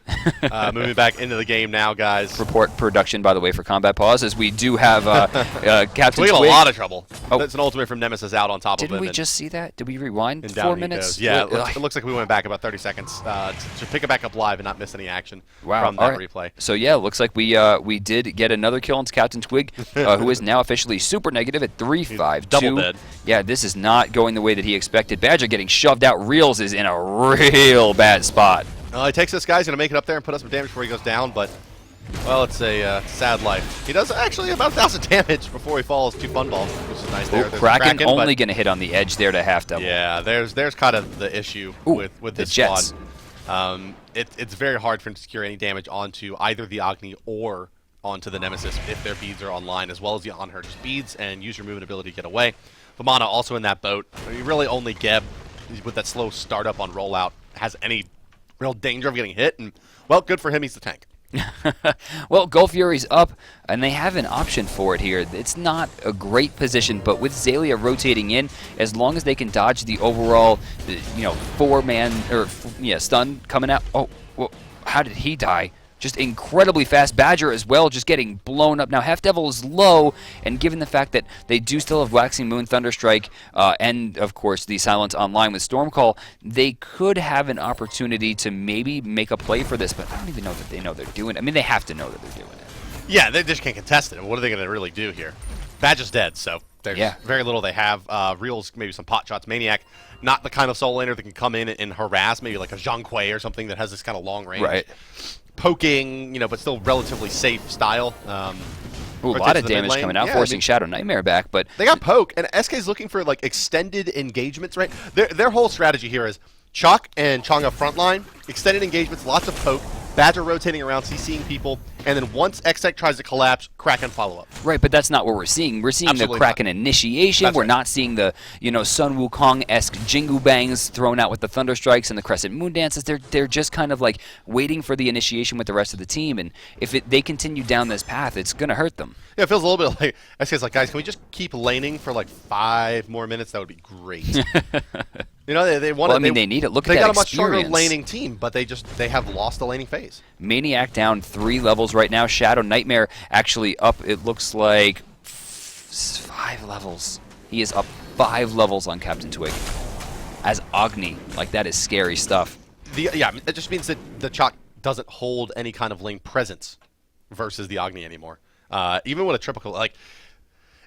Moving back into the game now, guys. Report production, by the way, for Combat Pause, as we do have Captain Twig in a Twig. lot of trouble. Oh. That's an ultimate from Nemesis out on top of him. Didn't we just see that? Did we rewind and 4 minutes? Yeah, it looks like we went back about 30 seconds to pick it back up live and not miss any action from that replay. So yeah, looks like we did get another kill into Captain Twig, who is now officially super negative at 3-5-2. Double dead. Yeah, this is not going the way that he expected. Badger getting shoved out. Reels is in a real bad spot. He takes this guy. He's going to make it up there and put us some damage before he goes down, but, well, it's a sad life. He does actually about 1,000 damage before he falls to Funball, which is nice there. Kraken only going to hit on the edge there to half double. Yeah, there's kind of the issue with this Jets. squad. It's very hard for him to secure any damage onto either the Agni or onto the Nemesis if their beads are online, as well as the on-her. Just beads and use your movement ability to get away. Vamana also in that boat. I mean, really only Geb, with that slow startup on rollout, has any real danger of getting hit. And, well, good for him, he's the tank. Well, Gulf Fury's up, and they have an option for it here. It's not a great position, but with Xaylia rotating in, as long as they can dodge the overall, four-man or stun coming out. Oh, well, how did he die? Just incredibly fast. Badger as well, just getting blown up. Now, Half Devil is low, and given the fact that they do still have Waxing Moon, Thunderstrike, and, of course, the Silence online with Stormcall, they could have an opportunity to maybe make a play for this, but I don't even know that they know they're doing it. I mean, they have to know that they're doing it. Yeah, they just can't contest it. What are they going to really do here? Badger's dead, so there's very little they have. Reels, maybe some pot shots. Maniac, not the kind of solo laner that can come in and harass, maybe like a Zhang Kui or something that has this kind of long range. Right. Poking, but still relatively safe style. A lot of damage coming out, forcing Shadow Nightmare back, but they got poke, and SK's looking for like extended engagements, right? Their whole strategy here is Chalk and Chang'e frontline, extended engagements, lots of poke, Badger rotating around, CCing people, and then once Xtech tries to collapse, Kraken follow up. Right, but that's not what we're seeing. We're seeing the Kraken initiation. We're not seeing the, Sun Wukong-esque Jingu Bangs thrown out with the Thunder Strikes and the Crescent Moon Dances. They're just kind of like waiting for the initiation with the rest of the team, and if they continue down this path, it's going to hurt them. Yeah, it feels a little bit like, SK's like, guys, can we just keep laning for like 5 more minutes? That would be great. They want. Well, I mean, they need it. Look at that experience. They got a much stronger laning team, but they have lost the laning phase. Maniac down 3 levels right now. Shadow Nightmare actually up, it looks like 5 levels. He is up 5 levels on Captain Twig. As Agni. Like, that is scary stuff. It just means that the Chalk doesn't hold any kind of lane presence versus the Agni anymore. Even with a triple, like,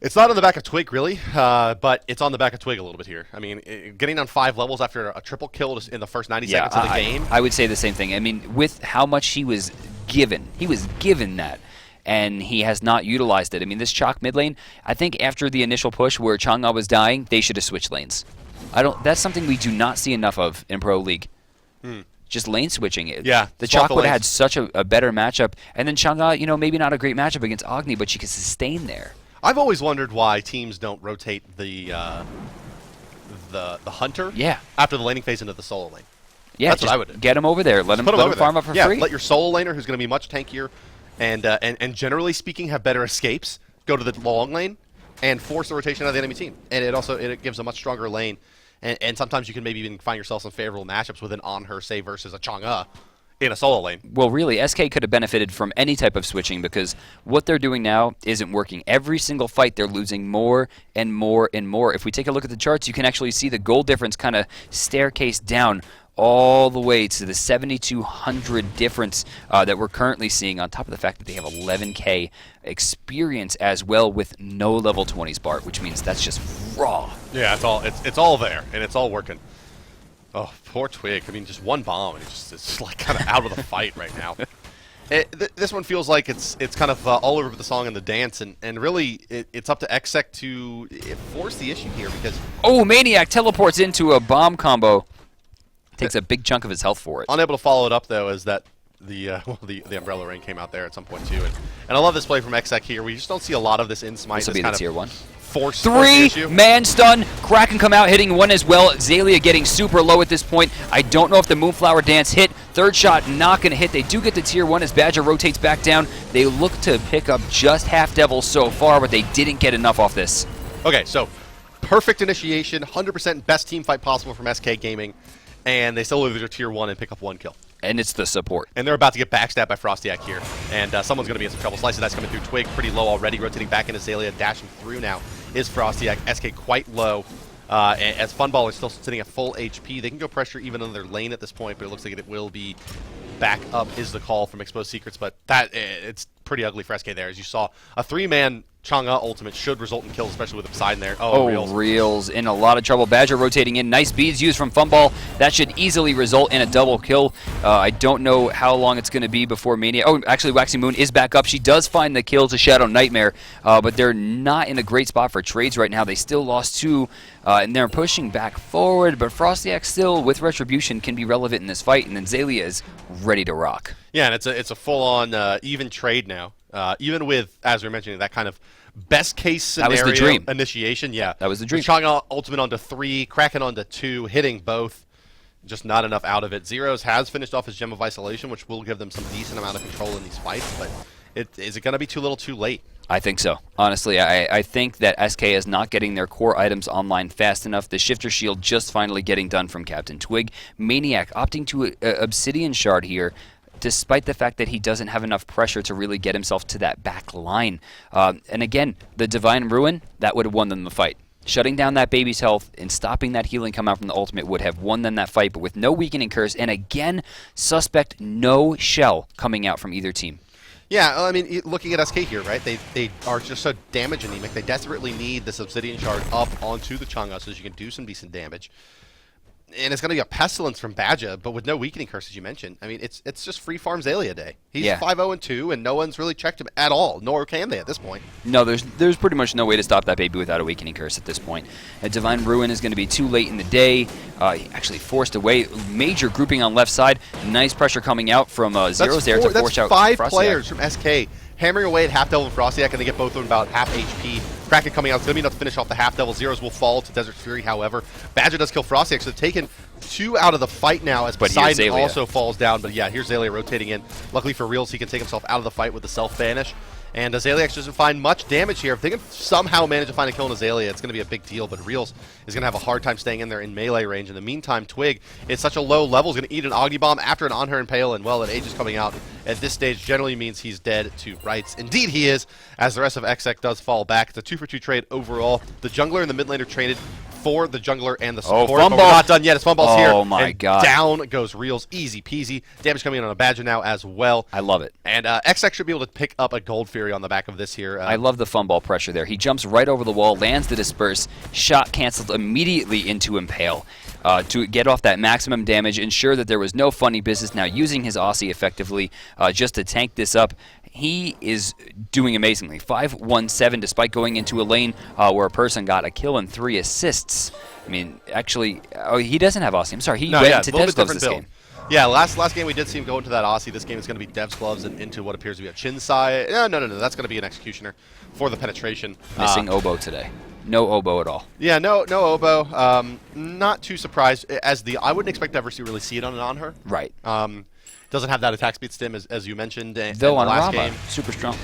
it's not on the back of Twig, really, but it's on the back of Twig a little bit here. I mean, getting down 5 levels after a triple kill in the first 90 seconds of the game. I would say the same thing. I mean, with how much he was given that, and he has not utilized it. I mean, this Chalk mid lane, I think after the initial push where Chang'e was dying, they should have switched lanes. That's something we do not see enough of in Pro League. Just lane switching. Yeah, the Chalk would have had such a better matchup, and then Chang'e, maybe not a great matchup against Agni, but she could sustain there. I've always wondered why teams don't rotate the hunter after the laning phase into the solo lane. Yeah, that's what I would do. Get him over there. Let him farm up for free. Let your solo laner, who's going to be much tankier, and generally speaking have better escapes, go to the long lane and force the rotation out of the enemy team. And it gives a much stronger lane. And sometimes you can maybe even find yourself some favorable matchups with an on-her, say, versus a Chang'e in a solo lane. Well, really, SK could have benefited from any type of switching because what they're doing now isn't working. Every single fight, they're losing more and more and more. If we take a look at the charts, you can actually see the goal difference kind of staircase down all the way to the 7,200 difference that we're currently seeing, on top of the fact that they have 11K experience as well with no level 20s Bart, which means that's just raw. Yeah, it's all there, and it's all working. Oh, poor Twig. I mean, just one bomb, and it's like kind of out of the fight right now. This one feels like it's kind of all over the song and the dance, and really it's up to Xtech to force the issue here because... Oh, Maniac teleports into a bomb combo. Takes a big chunk of his health for it. Unable to follow it up, though, is that the Umbrella Ring came out there at some point, too. And I love this play from Xtech here. We just don't see a lot of this in Smite. This will be the tier 1. Force 3-man stun. Kraken come out hitting one as well. Xaylia getting super low at this point. I don't know if the Moonflower Dance hit. Third shot not going to hit. They do get the tier 1 as Badger rotates back down. They look to pick up just Half Devil so far, but they didn't get enough off this. Okay, so perfect initiation, 100% best team fight possible from SK Gaming. and they still lose their tier 1 and pick up 1 kill. And it's the support. And they're about to get backstabbed by Frostyak here. And someone's going to be in some trouble. Slice of Dice coming through. Twig pretty low already. Rotating back into Azalea. Dashing through now is Frostyak. SK quite low. As Funball is still sitting at full HP. They can go pressure even on their lane at this point, but it looks like it will be back up is the call from Exposed Secrets. But it's pretty ugly for SK there. As you saw, a 3-man Chang'e ultimate should result in kills, especially with Poseidon there. Oh, Reels in a lot of trouble. Badger rotating in. Nice beads used from Funball. That should easily result in a double kill. I don't know how long it's going to be before Mania. Oh, actually, Waxing Moon is back up. She does find the kill to Shadow Nightmare, but they're not in a great spot for trades right now. They still lost 2, and they're pushing back forward, but Frostyak still, with Retribution, can be relevant in this fight, and then Zalia is ready to rock. Yeah, and it's a full-on even trade now. Even with, as we were mentioning, that kind of best-case scenario that was the dream. Initiation. Yeah, that was the dream. Chang'e ultimate onto 3, Kraken onto 2, hitting both. Just not enough out of it. Zeros has finished off his Gem of Isolation, which will give them some decent amount of control in these fights, but is it going to be too little too late? I think so. Honestly, I think that SK is not getting their core items online fast enough. The Shifter Shield just finally getting done from Captain Twig. Maniac opting to Obsidian Shard here, despite the fact that he doesn't have enough pressure to really get himself to that back line. And again, the Divine Ruin, that would have won them the fight. Shutting down that baby's health and stopping that healing come out from the ultimate would have won them that fight, but with no weakening curse, and again, suspect no shell coming out from either team. Yeah, I mean, looking at SK here, right? They are just so damage anemic. They desperately need this Obsidian Shard up onto the Chang'e so that you can do some decent damage. And it's going to be a Pestilence from Badger, but with no weakening curse, as you mentioned. I mean, it's just free farm Zalia day. He's 5-0-2, and no one's really checked him at all, nor can they at this point. No, there's pretty much no way to stop that baby without a weakening curse at this point. A Divine Ruin is going to be too late in the day. Actually forced away. Major grouping on left side. Nice pressure coming out from Zeros there to force out That's 5 Frostyak. players from SK hammering away at Half Devil and Frostyak, and they get both of them about half HP. Kraken coming out. It's going to be enough to finish off the Half Devil. Zeros will fall to Desert Fury, however. Badger does kill Frostyak, so they've taken 2 out of the fight now as Poseidon also falls down. But yeah, here's Zalia rotating in. Luckily for Reels, he can take himself out of the fight with the self-banish. And Azalea doesn't find much damage here. If they can somehow manage to find a kill on Azalea, it's going to be a big deal. But Reels is going to have a hard time staying in there in melee range. In the meantime, Twig, it's such a low level, is going to eat an Agni Bomb after an On Her Impale. And, well, an Age is coming out at this stage generally means he's dead to rights. Indeed he is, as the rest of XX does fall back. It's a 2-for-2 trade overall. The jungler and the mid laner traded for the jungler and the support. Funball. But we're not done yet. It's Funball's here. Oh, my God. Down goes Reels. Easy peasy. Damage coming in on a Badger now as well. I love it. And XX should be able to pick up a Gold Fury on the back of this here. I love the Funball pressure there. He jumps right over the wall, lands the Disperse, shot canceled immediately into Impale. To get off that maximum damage, ensure that there was no funny business now using his Aussie effectively just to tank this up. He is doing amazingly. 5-1-7 despite going into a lane where a person got a kill and 3 assists. I mean, actually, he doesn't have Aussie. I'm sorry, he went into Dev's Gloves this game. Yeah, last game we did see him go into that Aussie. This game is going to be Dev's Gloves and into what appears to be a Chinsai. No. That's going to be an Executioner for the penetration. Missing Oboe today. No Oboe at all. Yeah, no Oboe. Not too surprised. I wouldn't expect to ever really see it on her. Right. Doesn't have that attack speed stim as you mentioned. Though on last Rama, game. super strong.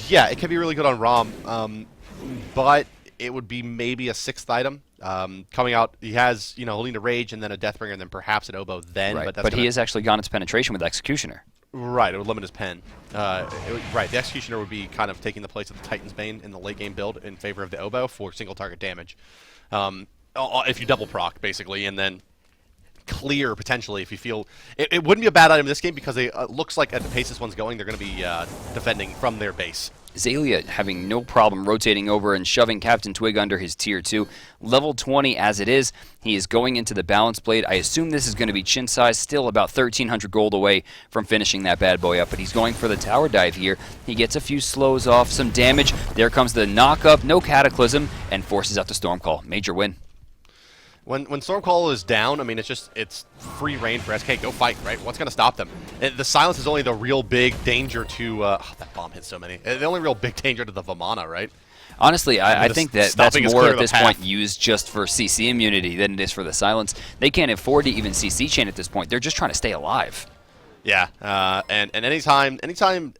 Yeah, it can be really good on Rom, but it would be maybe a 6th item. Coming out, he has he'll need a Rage and then a Deathbringer and then perhaps an Oboe then. Right. But he has actually gone into penetration with Executioner. Right, it would limit his pen. Right, the Executioner would be kind of taking the place of the Titan's Bane in the late game build in favor of the Oboe for single target damage. If you double proc, basically, and then clear potentially if you feel... It wouldn't be a bad item in this game because it looks like at the pace this one's going, they're going to be defending from their base. Zalia having no problem rotating over and shoving Captain Twig under his tier 2. Level 20 as it is. He is going into the Balance Blade. I assume this is going to be chin size, still about 1,300 gold away from finishing that bad boy up. But he's going for the tower dive here. He gets a few slows off, some damage. There comes the knock-up, no Cataclysm, and forces out the Stormcall. Major win. When Stormcall is down, I mean, it's free reign for SK. Go fight, right? What's going to stop them? The silence is only the real big danger to... that bomb hit so many. The only real big danger to the Vamana, right? Honestly, I think that's more at this point used just for CC immunity than it is for the silence. They can't afford to even CC chain at this point. They're just trying to stay alive. Yeah, and anytime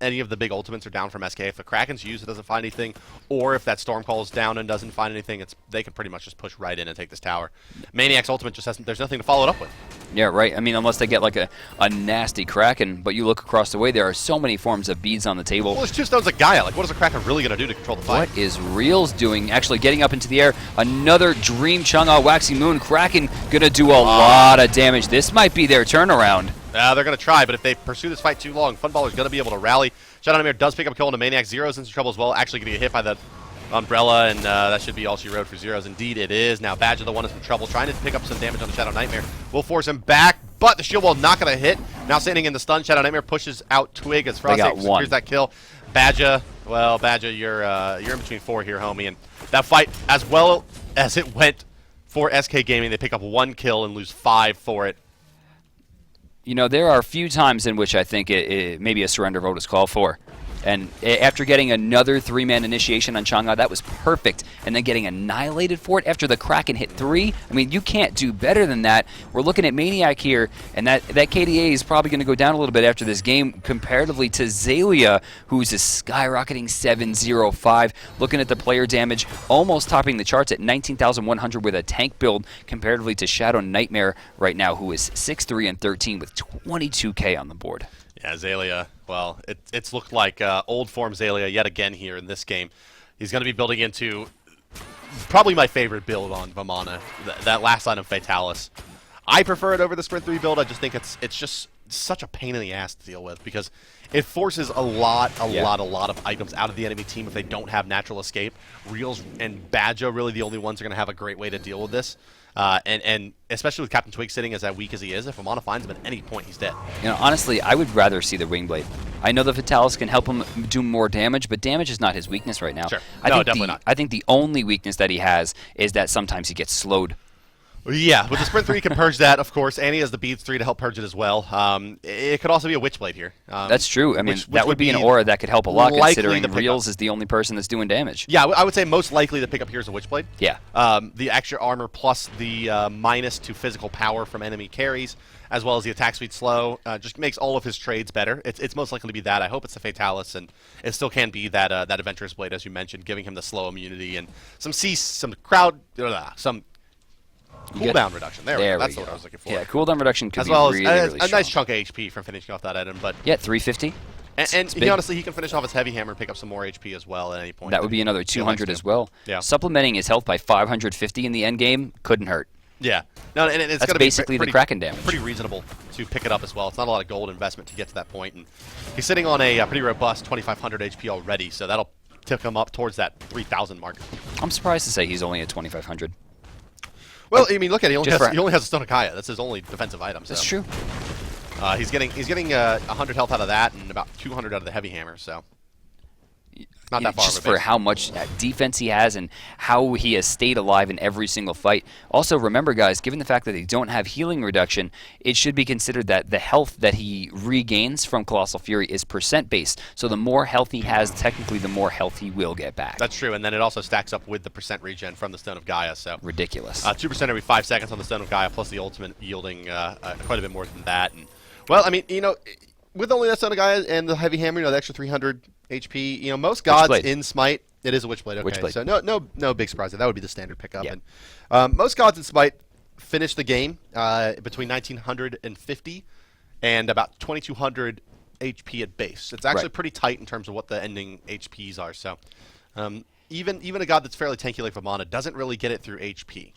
any of the big ultimates are down from SK, if the Kraken's used, it doesn't find anything, or if that Stormcall is down and doesn't find anything, they can pretty much just push right in and take this tower. Maniac's ultimate just hasn't. There's nothing to follow it up with. Yeah, right. I mean, unless they get like a nasty Kraken, but you look across the way, there are so many forms of beads on the table. Well, there's 2 stones of Gaia. Like, what is the Kraken really going to do to control the fight? What is Reels doing? Actually getting up into the air. Another Dream Chang'e Waxing Moon. Kraken going to do a lot of damage. This might be their turnaround. They're going to try, but if they pursue this fight too long, Funballer's going to be able to rally. Shadow Nightmare does pick up a kill on the Maniac. Zero's in some trouble as well. Actually going to get hit by the Umbrella, and that should be all she wrote for Zeros. Indeed, it is. Now, Badger, the one is in trouble, trying to pick up some damage on the Shadow Nightmare. Will force him back, but the shield wall not going to hit. Now standing in the stun, Shadow Nightmare pushes out Twig as Frosty secures that kill. Badger, well, Badger, you're in between 4 here, homie, and that fight, as well as it went for SK Gaming, they pick up 1 kill and lose 5 for it. You know, there are a few times in which I think maybe a surrender vote is called for. And after getting another 3-man initiation on Chang'e, that was perfect. And then getting annihilated for it after the Kraken hit 3. I mean, you can't do better than that. We're looking at Maniac here, and that KDA is probably going to go down a little bit after this game comparatively to Zalia, who's a skyrocketing 705. Looking at the player damage, almost topping the charts at 19,100 with a tank build comparatively to Shadow Nightmare right now, who is 6'3 and 13 with 22k on the board. Yeah, Zalia, well, it's looked like old form Zalia yet again here in this game. He's going to be building into probably my favorite build on Vamana, that last line of Fatalis. I prefer it over the Sprint 3 build. I just think it's just such a pain in the ass to deal with because it forces a lot of items out of the enemy team if they don't have natural escape. Reels and Badger are really the only ones who are going to have a great way to deal with this. And especially with Captain Twig sitting as weak as he is, if Vamana finds him at any point, he's dead. You know, honestly, I would rather see the Wingblade. I know the Fatalis can help him do more damage, but damage is not his weakness right now. Sure. No, definitely not. I think the only weakness that he has is that sometimes he gets slowed. Yeah, with the Sprint 3, you can purge that, of course, and he has the Beads 3 to help purge it as well. It could also be a Witchblade here. That's true. I mean, that would be an aura that could help a lot, considering Reels is the only person that's doing damage. Yeah, I would say most likely to pick up here is a Witchblade. Yeah. The extra armor plus the minus to physical power from enemy carries, as well as the attack speed slow, just makes all of his trades better. It's most likely to be that. I hope it's the Fatalis, and it still can be that that Adventurous Blade, as you mentioned, giving him the slow immunity and some cooldown reduction. There we go. That's what I was looking for. Yeah, cooldown reduction could as be well really, as really a strong. nice chunk of HP from finishing off that item. But yeah, 350. And he honestly, he can finish off his heavy hammer and pick up some more HP as well at any point. That would be another 200 as well. Yeah. Supplementing his health by 550 in the end game couldn't hurt. Yeah. No, and it's That's basically the Kraken damage. Pretty reasonable to pick it up as well. It's not a lot of gold investment to get to that point. And he's sitting on a pretty robust 2,500 HP already, so that'll tip him up towards that 3,000 mark. I'm surprised to say he's only at 2,500. Well, I mean, look at it. He only has a Stone of Kaya. That's his only defensive item. So. That's true. He's getting 100 health out of that and about 200 out of the heavy hammer. So not that far. Just for how much defense he has and how he has stayed alive in every single fight. Also, remember, guys, given the fact that they don't have healing reduction, it should be considered that the health that he regains from Colossal Fury is percent-based. So the more health he has, technically, the more health he will get back. That's true, and then it also stacks up with the percent regen from the Stone of Gaia. So ridiculous. 2% every 5 seconds on the Stone of Gaia, plus the ultimate yielding quite a bit more than that. And, well, I mean, you know, with only that Stone of Gaia and the heavy hammer, you know, the extra 300 HP, you know, most gods in Smite, it is a Witchblade. Okay, Witchblade. So no big surprise. That would be the standard pickup. Yeah. And most gods in Smite finish the game between 1,950 and about 2,200 HP at base. It's actually pretty tight in terms of what the ending HPs are. So even a god that's fairly tanky like Vamana doesn't really get it through HP.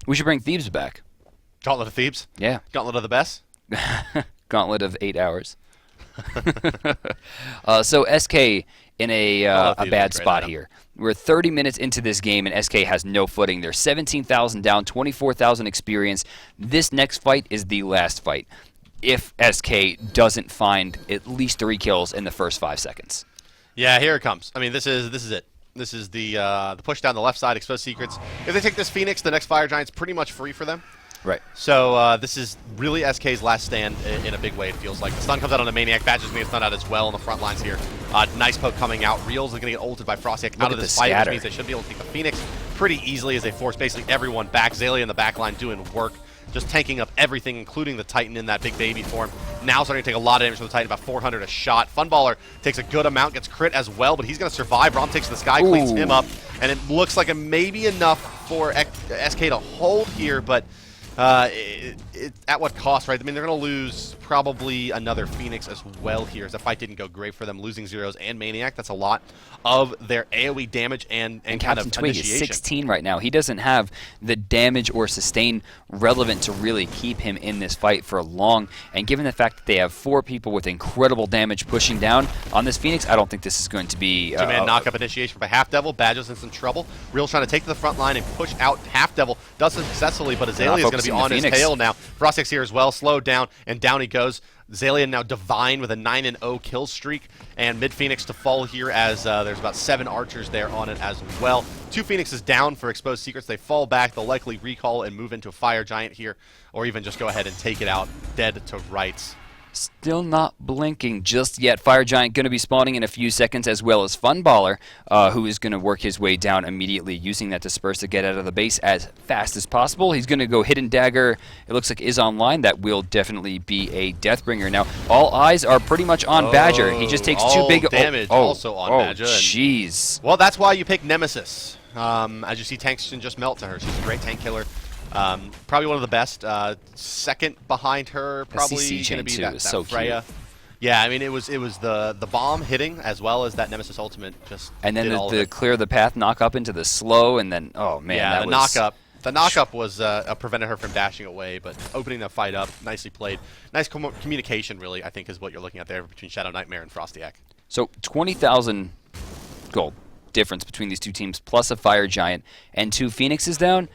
We should bring Thebes back. Gauntlet of Thebes? Yeah. Gauntlet of the best? Gauntlet of 8 hours. So SK in a bad spot here. We're 30 minutes into this game, and SK has no footing. They're 17,000 down, 24,000 experience. This next fight is the last fight if SK doesn't find at least 3 kills in the first 5 seconds. Yeah, here it comes. I mean, this is it. This is the push down the left side, expose secrets. If they take this Phoenix, the next Fire Giant's pretty much free for them. Right. So this is really SK's last stand in a big way, it feels like. The stun comes out on the Maniac. Badger's going to get stunned out as well on the front lines here. Nice poke coming out. Reels are going to get ulted by Frosty out of this fight, which means they should be able to take the Phoenix pretty easily as they force basically everyone back. Zalia in the back line doing work, just tanking up everything, including the Titan in that big baby form. now starting to take a lot of damage from the Titan, about 400 a shot. Funballer takes a good amount, gets crit as well, but he's going to survive. Rom takes the Sky, cleans him up, and it looks like it may be enough for SK to hold here, but at what cost, right? I mean, they're going to lose probably another Phoenix as well here, as the fight didn't go great for them, losing Zeros and Maniac. That's a lot of their AoE damage and kind of Twig initiation. Is 16 right now. He doesn't have the damage or sustain relevant to really keep him in this fight for long, and given the fact that they have 4 people with incredible damage pushing down on this Phoenix, I don't think this is going to be... Two-man knock-up initiation by Half Devil. Badger's in some trouble. Real's trying to take to the front line and push out Half Devil. Does it successfully, but Azalea is going to be on his tail now. Frostix here as well, slowed down, and down he goes. Azalea now Divine with a 9-0 kill streak, and mid Phoenix to fall here as there's about 7 archers there on it as well. 2 Phoenixes down for exposed secrets. They fall back. They'll likely recall and move into a Fire Giant here, or even just go ahead and take it out dead to rights. Still not blinking just yet. Fire Giant going to be spawning in a few seconds, as well as Funballer, who is going to work his way down immediately, using that disperse to get out of the base as fast as possible. He's going to go Hidden Dagger. It looks like is online. That will definitely be a Deathbringer. Now, all eyes are pretty much on Badger. He just takes 2 big damage also on Badger. Jeez. Well, that's why you pick Nemesis. As you see, tanks can just melt to her. She's a great tank killer. Probably one of the best. Second behind her, probably going to be that Freya. Cute. Yeah, I mean it was the bomb hitting as well as that Nemesis ultimate and then the clear the path knock up into the slow, and then that the knockup was prevented her from dashing away, but opening the fight up, nicely played. Nice communication, really, I think, is what you're looking at there between Shadow Nightmare and Frostyak. So 20,000 gold difference between these 2 teams, plus a Fire Giant and 2 Phoenixes down.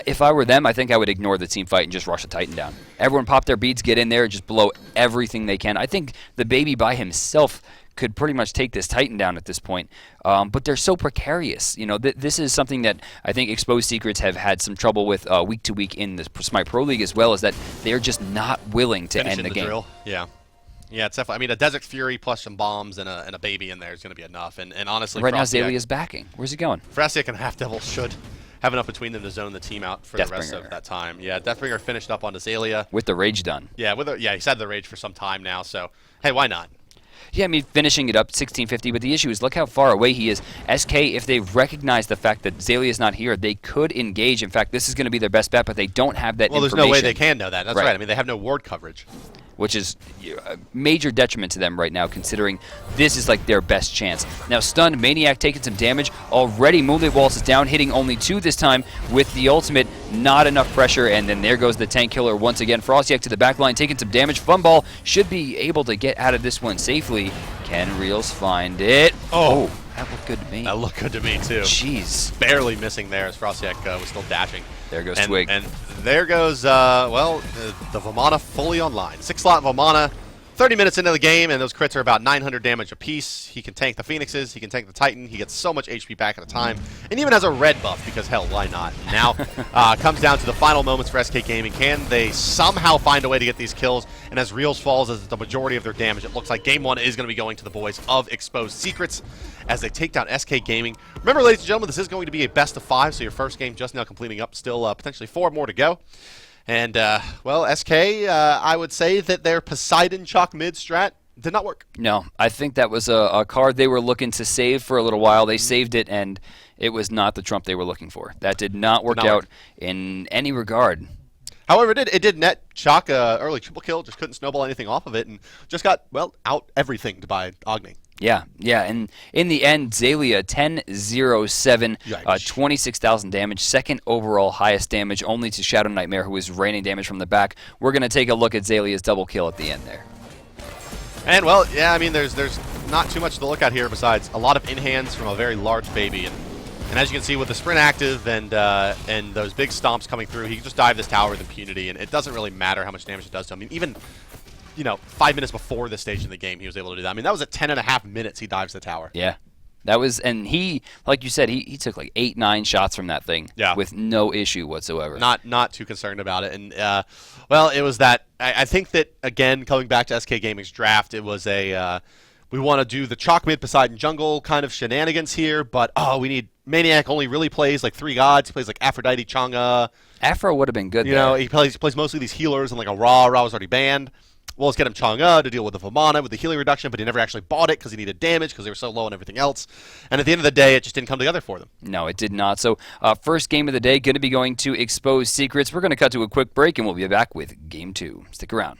If I were them, I think I would ignore the team fight and just rush a Titan down. Everyone pop their beads, get in there, and just blow everything they can. I think the baby by himself could pretty much take this Titan down at this point, but they're so precarious. You know, this is something that I think Exposed Secrets have had some trouble with week to week in the Smite Pro League as well, is that they're just not willing to end the game. Drill. Yeah, it's definitely. I mean, a Desert Fury plus some bombs and a baby in there is going to be enough. And honestly, right now Zalia's backing. Where's he going? Frostyak and Half Devil should have enough between them to zone the team out for the rest of that time. Yeah, Deathbringer finished up on Azalea. With the rage done. Yeah, he's had the rage for some time now, so hey, why not? Yeah, I mean, finishing it up 1650, but the issue is look how far away he is. SK, if they recognize the fact that Zalia's not here, they could engage. In fact, this is going to be their best bet, but they don't have that information. Well, there's no way they can know that. That's right. I mean, they have no ward coverage. Which is a major detriment to them right now, considering this is like their best chance. Now, stunned, Maniac taking some damage. Already, Moonlit Waltz is down, hitting only 2 this time with the ultimate. Not enough pressure, and then there goes the tank killer once again. Frostyak to the back line, taking some damage. Funball should be able to get out of this one safely. Can Reels find it? Oh, that looked good to me. That looked good to me, too. Jeez. Barely missing there as Frostyak was still dashing. There goes Twig. And there goes, the Vamana fully online. 6-slot Vamana, 30 minutes into the game, and those crits are about 900 damage apiece. He can tank the Phoenixes, he can tank the Titan, he gets so much HP back at a time, and even has a red buff, because hell, why not? Now, comes down to the final moments for SK Gaming. Can they somehow find a way to get these kills? And as Reels falls as the majority of their damage, it looks like Game 1 is going to be going to the boys of Exposed Secrets as they take down SK Gaming. Remember, ladies and gentlemen, this is going to be a best of 5, so your first game just now completing up, still potentially 4 more to go. And, well, SK, I would say that their Poseidon Chalk mid strat did not work. No, I think that was a card they were looking to save for a little while. They saved it, and it was not the trump they were looking for. That did not work out in any regard. However, it did net Chalk early triple kill, just couldn't snowball anything off of it, and just got, well, out everything to buy Ogni. Yeah, and in the end, Zalia 10-0-7, 26,000 damage, second overall highest damage, only to Shadow Nightmare, who is raining damage from the back. We're going to take a look at Zalia's double kill at the end there. And, well, yeah, I mean, there's not too much to look at here besides a lot of in-hands from a very large baby. And as you can see, with the sprint active and those big stomps coming through, he can just dive this tower with impunity, and it doesn't really matter how much damage it does to him. I mean, even 5 minutes before this stage in the game, he was able to do that. I mean, that was at 10.5 minutes he dives the tower. Yeah. That was, and he, like you said, he took like 8-9 shots from that thing with no issue whatsoever. Not too concerned about it. And, well, it was that, I think that, again, coming back to SK Gaming's draft, it was a, we want to do the Chalk mid Poseidon jungle kind of shenanigans here, but, we need, Maniac only really plays like 3 gods. He plays like Aphrodite, Chang'e. Afro would have been good he plays mostly these healers and like a Ra. Ra was already banned. well, let's get him Chang'e to deal with the Vamana with the healing reduction, but he never actually bought it because he needed damage because they were so low on everything else. And at the end of the day, it just didn't come together for them. No, it did not. So first game of the day, going to be going to Expose Secrets. We're going to cut to a quick break, and we'll be back with Game 2. Stick around.